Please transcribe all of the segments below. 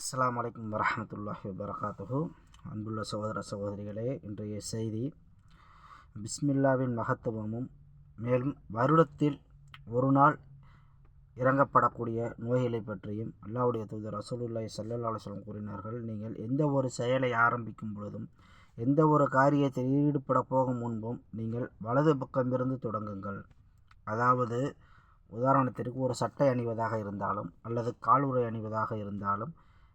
அஸ்ஸலாமு அலைக்கும் வரஹ்மத்துல்லாஹி வபரகாத்துஹு. அன்புள்ள சகோதர சகோதரிகளே, இன்றைய செய்தி பிஸ்மில்லாவின் மகத்துவமும் மேலும் வருடத்தில் ஒரு நாள் இறங்கப்படக்கூடிய நோய்களை பற்றியும் அல்லாஹ்வுடைய தூதர் ரசூலுல்லாஹி ஸல்லல்லாஹு அலைஹி வஸல்லம் கூறினார்கள். நீங்கள் எந்த ஒரு செயலை ஆரம்பிக்கும் பொழுதும் எந்த ஒரு காரியத்தில் ஈடுபட போகும் முன்பும் நீங்கள் வலது பக்கமிருந்து தொடங்குங்கள். அதாவது உதாரணத்திற்கு ஒரு சட்டை அணிவதாக இருந்தாலும் அல்லது காலுறை அணிவதாக இருந்தாலும்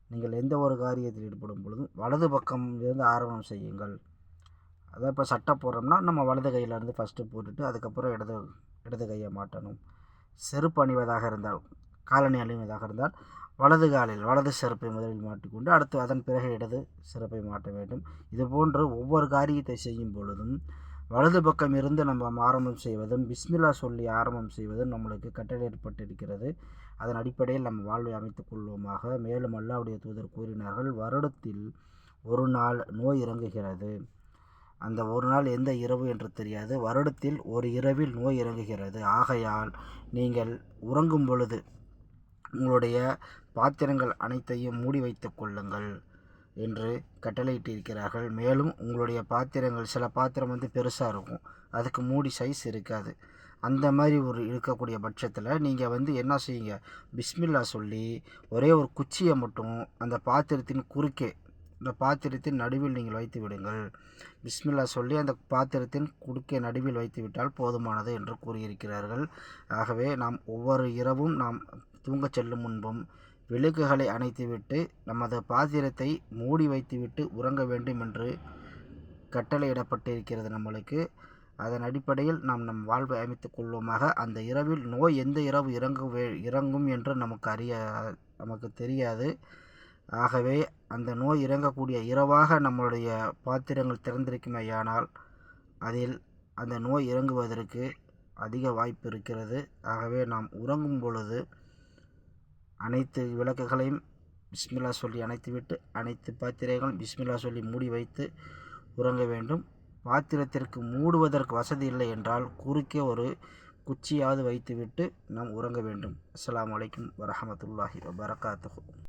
நீங்கள் எந்த ஒரு காரியத்தில் ஈடுபடும் பொழுதும் வலது பக்கம் இருந்து ஆரம்பம் செய்யுங்கள். அதாவது இப்போ சட்டை போடுறோம்னா நம்ம வலது கையிலேருந்து ஃபஸ்ட்டு போட்டுட்டு அதுக்கப்புறம் இடது கையை மாட்டணும். செருப்பு அணிவதாக இருந்தால், காலணி அணிவதாக இருந்தால் வலது காலில் வலது செருப்பை முதலில் மாட்டிக்கொண்டு அடுத்து அதன் பிறகு இடது செருப்பை மாட்ட வேண்டும். இதுபோன்று ஒவ்வொரு காரியத்தை செய்யும் பொழுதும் வலது பக்கம் இருந்து நம்ம ஆரம்பம் செய்வதும் பிஸ்மில்லா சொல்லி ஆரம்பம் செய்வதும் நம்மளுக்கு கட்டளையிடப்பட்டிருக்கிறது. அதன் அடிப்படையில் நம்ம வாழ்வை அமைத்துக் கொள்வோமாக. மேலும் அல்லாஹ்வுடைய தூதர் கூறினார்கள், வருடத்தில் ஒரு நாள் நோய் இறங்குகிறது. அந்த ஒரு நாள் எந்த இரவு என்று தெரியாது. வருடத்தில் ஒரு இரவில் நோய் இறங்குகிறது. ஆகையால் நீங்கள் உறங்கும் பொழுது உங்களுடைய பாத்திரங்கள் அனைத்தையும் மூடி வைத்துக் கொள்ளுங்கள் என்று கட்டளையிட்டிருக்கிறார்கள். மேலும் உங்களுடைய பாத்திரங்கள், சில பாத்திரம் பெருசாக இருக்கும், அதுக்கு மூடி சைஸ் இருக்காது. அந்த மாதிரி இருக்கக்கூடிய பட்சத்தில் நீங்கள் என்ன செய்யுங்க, பிஸ்மில்லா சொல்லி ஒரே ஒரு குச்சியை மட்டும் அந்த பாத்திரத்தின் குறுக்கே, இந்த பாத்திரத்தின் நடுவில் நீங்கள் வைத்து விடுங்கள். பிஸ்மில்லா சொல்லி அந்த பாத்திரத்தின் குறுக்கே நடுவில் வைத்து விட்டால் போதுமானது என்று கூறியிருக்கிறார்கள். ஆகவே நாம் ஒவ்வொரு இரவும் நாம் தூங்கச் செல்லும் முன்பும் விளக்குகளை அணைத்துவிட்டு நமது பாத்திரத்தை மூடி வைத்துவிட்டு உறங்க வேண்டும் என்று கட்டளையிடப்பட்டிருக்கிறது நம்மளுக்கு. அதன் அடிப்படையில் நாம் நம் வாழ்வை அமைத்துக் கொள்வோமாக. அந்த இரவில் நோய் எந்த இரவு இறங்கும் என்று நமக்கு தெரியாது. ஆகவே அந்த நோய் இறங்கக்கூடிய இரவாக நம்மளுடைய பாத்திரங்கள் திறந்திருக்குமேயானால் அதில் அந்த நோய் இறங்குவதற்கு அதிக வாய்ப்பு இருக்கிறது. ஆகவே நாம் உறங்கும் பொழுது அனைத்து விளக்குகளையும் பிஸ்மில்லா சொல்லி அணைத்துவிட்டு அனைத்து பாத்திரங்களும் பிஸ்மில்லா சொல்லி மூடி வைத்து உறங்க வேண்டும். பாத்திரத்திற்கு மூடுவதற்கு வசதி இல்லை என்றால் குறுக்கே ஒரு குச்சியாவது வைத்துவிட்டு நாம் உறங்க வேண்டும். அஸ்ஸலாமு அலைக்கும் வரஹ்மத்துல்லாஹி வபரகாத்துஹு.